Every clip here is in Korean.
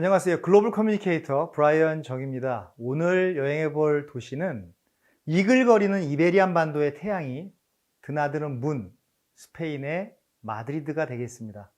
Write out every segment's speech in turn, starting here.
안녕하세요. 글로벌 커뮤니케이터 브라이언 정입니다. 오늘 여행해 볼 도시는 이글거리는 이베리안 반도의 태양이 드나드는 문, 스페인의 마드리드가 되겠습니다.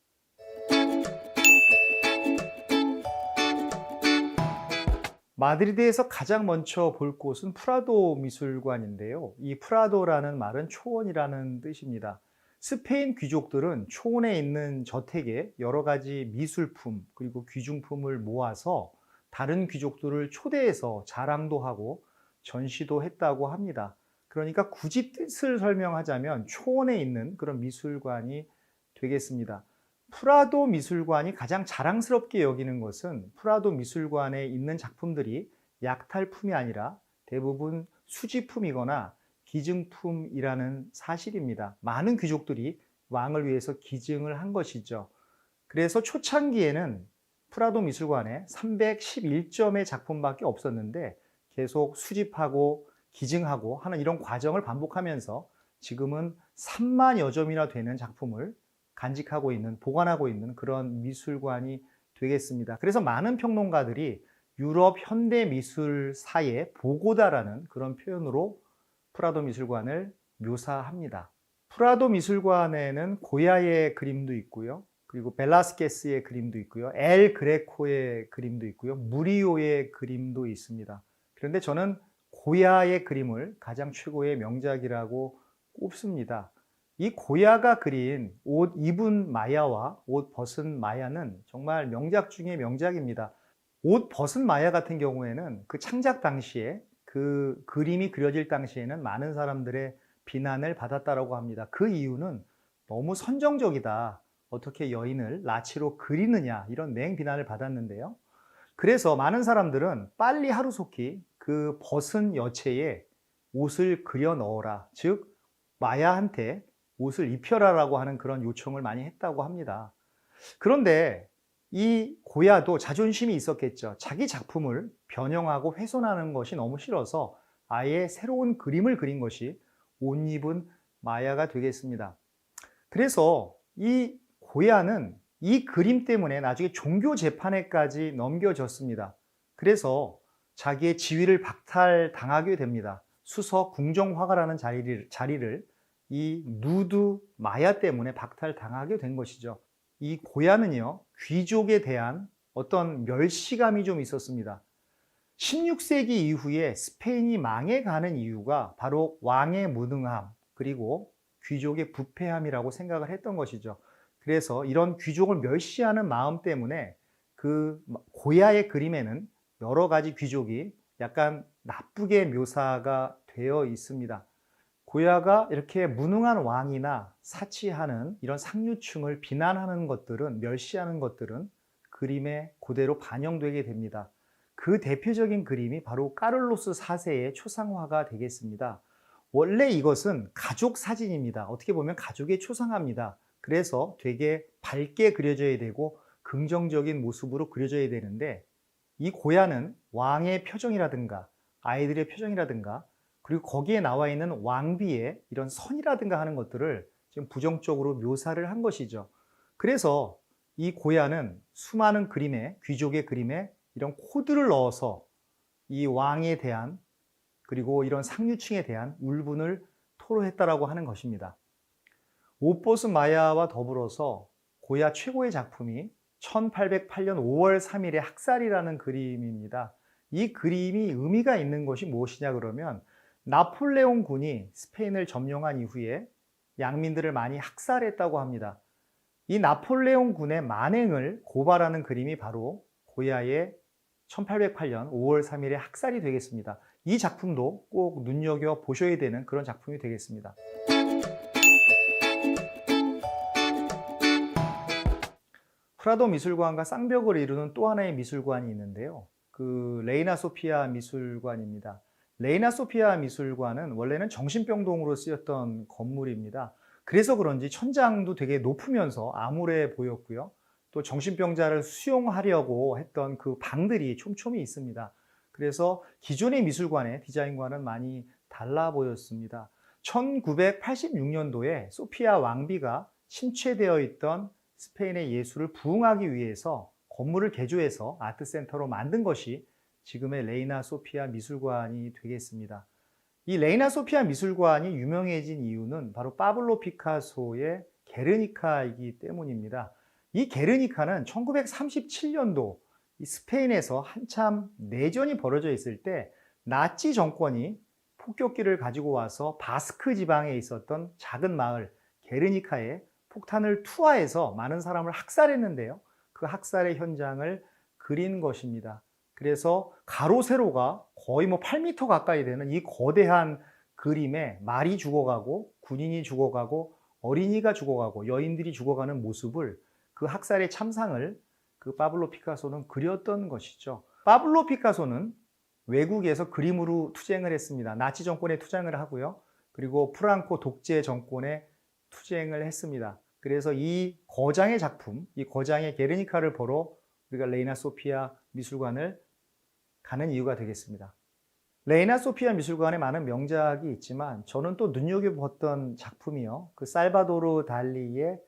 마드리드에서 가장 먼저 볼 곳은 프라도 미술관인데요. 이 프라도라는 말은 초원이라는 뜻입니다. 스페인 귀족들은 초원에 있는 저택에 여러 가지 미술품 그리고 귀중품을 모아서 다른 귀족들을 초대해서 자랑도 하고 전시도 했다고 합니다. 그러니까 굳이 뜻을 설명하자면 초원에 있는 그런 미술관이 되겠습니다. 프라도 미술관이 가장 자랑스럽게 여기는 것은 프라도 미술관에 있는 작품들이 약탈품이 아니라 대부분 수집품이거나 기증품이라는 사실입니다. 많은 귀족들이 왕을 위해서 기증을 한 것이죠. 그래서 초창기에는 프라도 미술관에 311점의 작품밖에 없었는데 계속 수집하고 기증하고 하는 이런 과정을 반복하면서 지금은 3만여 점이나 되는 작품을 간직하고 있는, 보관하고 있는 그런 미술관이 되겠습니다. 그래서 많은 평론가들이 유럽 현대 미술사의 보고다라는 그런 표현으로 프라도 미술관을 묘사합니다. 프라도 미술관에는 고야의 그림도 있고요. 그리고 벨라스케스의 그림도 있고요. 엘 그레코의 그림도 있고요. 무리오의 그림도 있습니다. 그런데 저는 고야의 그림을 가장 최고의 명작이라고 꼽습니다. 이 고야가 그린 옷 입은 마야와 옷 벗은 마야는 정말 명작 중의 명작입니다. 옷 벗은 마야 같은 경우에는 그 창작 당시에 그 그림이 그려질 당시에는 많은 사람들의 비난을 받았다고 합니다. 그 이유는 너무 선정적이다. 어떻게 여인을 나치로 그리느냐 이런 맹비난을 받았는데요. 그래서 많은 사람들은 빨리 하루속히 그 벗은 여체에 옷을 그려 넣어라. 즉 마야한테 옷을 입혀라라고 하는 그런 요청을 많이 했다고 합니다. 그런데 이 고야도 자존심이 있었겠죠. 자기 작품을 변형하고 훼손하는 것이 너무 싫어서 아예 새로운 그림을 그린 것이 옷 입은 마야가 되겠습니다. 그래서 이 고야는 이 그림 때문에 나중에 종교 재판에까지 넘겨졌습니다. 그래서 자기의 지위를 박탈당하게 됩니다. 수석 궁정화가라는 자리를 이 누드 마야 때문에 박탈당하게 된 것이죠. 이 고야는요, 귀족에 대한 어떤 멸시감이 좀 있었습니다. 16세기 이후에 스페인이 망해가는 이유가 바로 왕의 무능함, 그리고 귀족의 부패함이라고 생각을 했던 것이죠. 그래서 이런 귀족을 멸시하는 마음 때문에 그 고야의 그림에는 여러 가지 귀족이 약간 나쁘게 묘사가 되어 있습니다. 고야가 이렇게 무능한 왕이나 사치하는 이런 상류층을 비난하는 것들은, 멸시하는 것들은 그림에 그대로 반영되게 됩니다. 그 대표적인 그림이 바로 까를로스 4세의 초상화가 되겠습니다. 원래 이것은 가족 사진입니다. 어떻게 보면 가족의 초상화입니다. 그래서 되게 밝게 그려져야 되고 긍정적인 모습으로 그려져야 되는데 이 고야는 왕의 표정이라든가 아이들의 표정이라든가 그리고 거기에 나와 있는 왕비의 이런 선이라든가 하는 것들을 지금 부정적으로 묘사를 한 것이죠. 그래서 이 고야는 수많은 그림에, 귀족의 그림에 이런 코드를 넣어서 이 왕에 대한 그리고 이런 상류층에 대한 울분을 토로했다라고 하는 것입니다. 옷 벗은 마야와 더불어서 고야 최고의 작품이 1808년 5월 3일의 학살이라는 그림입니다. 이 그림이 의미가 있는 것이 무엇이냐 그러면 나폴레옹 군이 스페인을 점령한 이후에 양민들을 많이 학살했다고 합니다. 이 나폴레옹 군의 만행을 고발하는 그림이 바로 고야의 1808년 5월 3일의 학살이 되겠습니다. 이 작품도 꼭 눈여겨 보셔야 되는 그런 작품이 되겠습니다. 프라도 미술관과 쌍벽을 이루는 또 하나의 미술관이 있는데요. 그 레이나 소피아 미술관입니다. 레이나 소피아 미술관은 원래는 정신병동으로 쓰였던 건물입니다. 그래서 그런지 천장도 되게 높으면서 암울해 보였고요. 또 정신병자를 수용하려고 했던 그 방들이 촘촘히 있습니다. 그래서 기존의 미술관의 디자인과는 많이 달라 보였습니다. 1986년도에 소피아 왕비가 심취되어 있던 스페인의 예술을 부흥하기 위해서 건물을 개조해서 아트센터로 만든 것이 지금의 레이나 소피아 미술관이 되겠습니다. 이 레이나 소피아 미술관이 유명해진 이유는 바로 파블로 피카소의 게르니카이기 때문입니다. 이 게르니카는 1937년도 스페인에서 한참 내전이 벌어져 있을 때 나치 정권이 폭격기를 가지고 와서 바스크 지방에 있었던 작은 마을 게르니카에 폭탄을 투하해서 많은 사람을 학살했는데요. 그 학살의 현장을 그린 것입니다. 그래서 가로 세로가 거의 8m 가까이 되는 이 거대한 그림에 말이 죽어가고 군인이 죽어가고 어린이가 죽어가고 여인들이 죽어가는 모습을 그 학살의 참상을 그 파블로 피카소는 그렸던 것이죠. 파블로 피카소는 외국에서 그림으로 투쟁을 했습니다. 나치 정권에 투쟁을 하고요. 그리고 프랑코 독재 정권에 투쟁을 했습니다. 그래서 이 거장의 작품, 이 거장의 게르니카를 보러 우리가 레이나 소피아 미술관을 가는 이유가 되겠습니다. 레이나 소피아 미술관에 많은 명작이 있지만 저는 또 눈여겨봤던 작품이요. 그 살바도르 달리의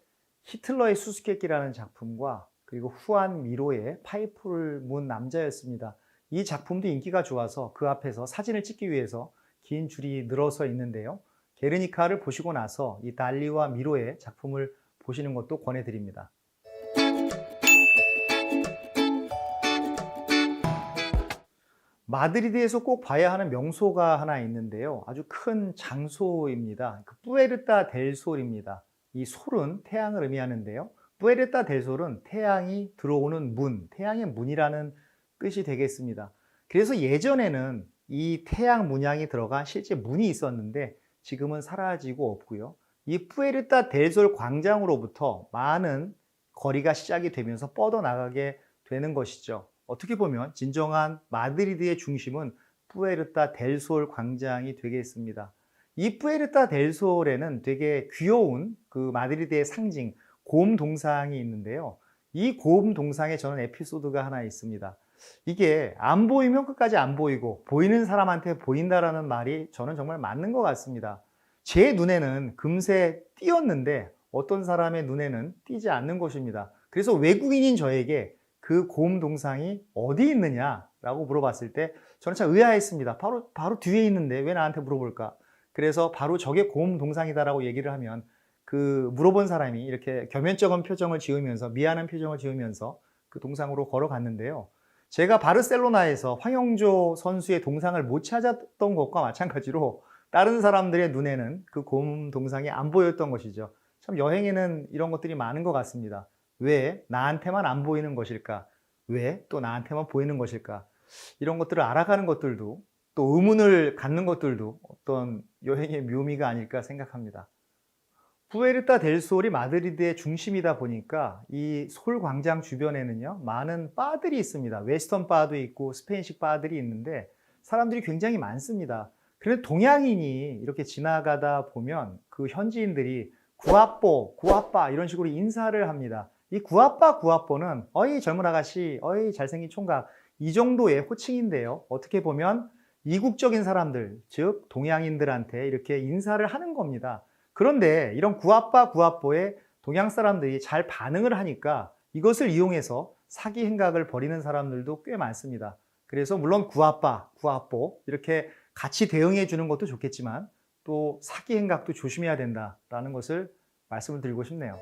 히틀러의 수수께끼라는 작품과 그리고 후안 미로의 파이프를 문 남자였습니다. 이 작품도 인기가 좋아서 그 앞에서 사진을 찍기 위해서 긴 줄이 늘어서 있는데요. 게르니카를 보시고 나서 이 달리와 미로의 작품을 보시는 것도 권해드립니다. 마드리드에서 꼭 봐야 하는 명소가 하나 있는데요. 아주 큰 장소입니다. 그 뿌에르타 델 솔입니다. 이 솔은 태양을 의미하는데요. 뿌에르타 델 솔은 태양이 들어오는 문, 태양의 문이라는 뜻이 되겠습니다. 그래서 예전에는 이 태양 문양이 들어간 실제 문이 있었는데 지금은 사라지고 없고요. 이 뿌에르타 델 솔 광장으로부터 많은 거리가 시작이 되면서 뻗어나가게 되는 것이죠. 어떻게 보면 진정한 마드리드의 중심은 뿌에르타 델 솔 광장이 되겠습니다. 이 뿌에르타 델 솔에는 되게 귀여운 그 마드리드의 상징 곰 동상이 있는데요. 이 곰 동상에 저는 에피소드가 하나 있습니다. 이게 안 보이면 끝까지 안 보이고 보이는 사람한테 보인다라는 말이 저는 정말 맞는 것 같습니다. 제 눈에는 금세 띄었는데 어떤 사람의 눈에는 띄지 않는 것입니다. 그래서 외국인인 저에게 그 곰 동상이 어디 있느냐라고 물어봤을 때 저는 참 의아했습니다. 바로 뒤에 있는데 왜 나한테 물어볼까? 그래서 바로 저게 곰 동상이다라고 얘기를 하면 그 물어본 사람이 이렇게 겸연쩍은 표정을 지으면서 미안한 표정을 지으면서 그 동상으로 걸어갔는데요. 제가 바르셀로나에서 황영조 선수의 동상을 못 찾았던 것과 마찬가지로 다른 사람들의 눈에는 그 곰 동상이 안 보였던 것이죠. 참 여행에는 이런 것들이 많은 것 같습니다. 왜 나한테만 안 보이는 것일까? 왜 또 나한테만 보이는 것일까? 이런 것들을 알아가는 것들도 또 의문을 갖는 것들도 어떤 여행의 묘미가 아닐까 생각합니다. 뿌에르타 델 솔이 마드리드의 중심이다 보니까 이 솔 광장 주변에는요 많은 바들이 있습니다. 웨스턴 바도 있고 스페인식 바들이 있는데 사람들이 굉장히 많습니다. 그런데 동양인이 이렇게 지나가다 보면 그 현지인들이 구아뽀, 구아빠 이런 식으로 인사를 합니다. 이 구아빠, 구아뽀는 어이 젊은 아가씨, 어이 잘생긴 총각 이 정도의 호칭인데요. 어떻게 보면 이국적인 사람들, 즉 동양인들한테 이렇게 인사를 하는 겁니다. 그런데 이런 구아빠, 구아뽀에 동양 사람들이 잘 반응을 하니까 이것을 이용해서 사기 행각을 벌이는 사람들도 꽤 많습니다. 그래서 물론 구아빠, 구아뽀 이렇게 같이 대응해 주는 것도 좋겠지만 또 사기 행각도 조심해야 된다라는 것을 말씀을 드리고 싶네요.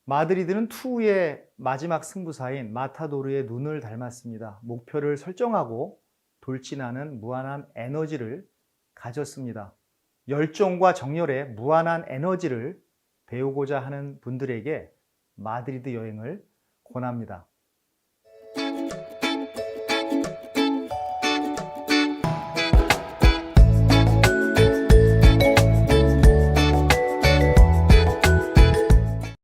마드리드는 투의 마지막 승부사인 마타도르의 눈을 닮았습니다. 목표를 설정하고 돌진하는 무한한 에너지를 가졌습니다. 열정과 정열의 무한한 에너지를 배우고자 하는 분들에게 마드리드 여행을 권합니다.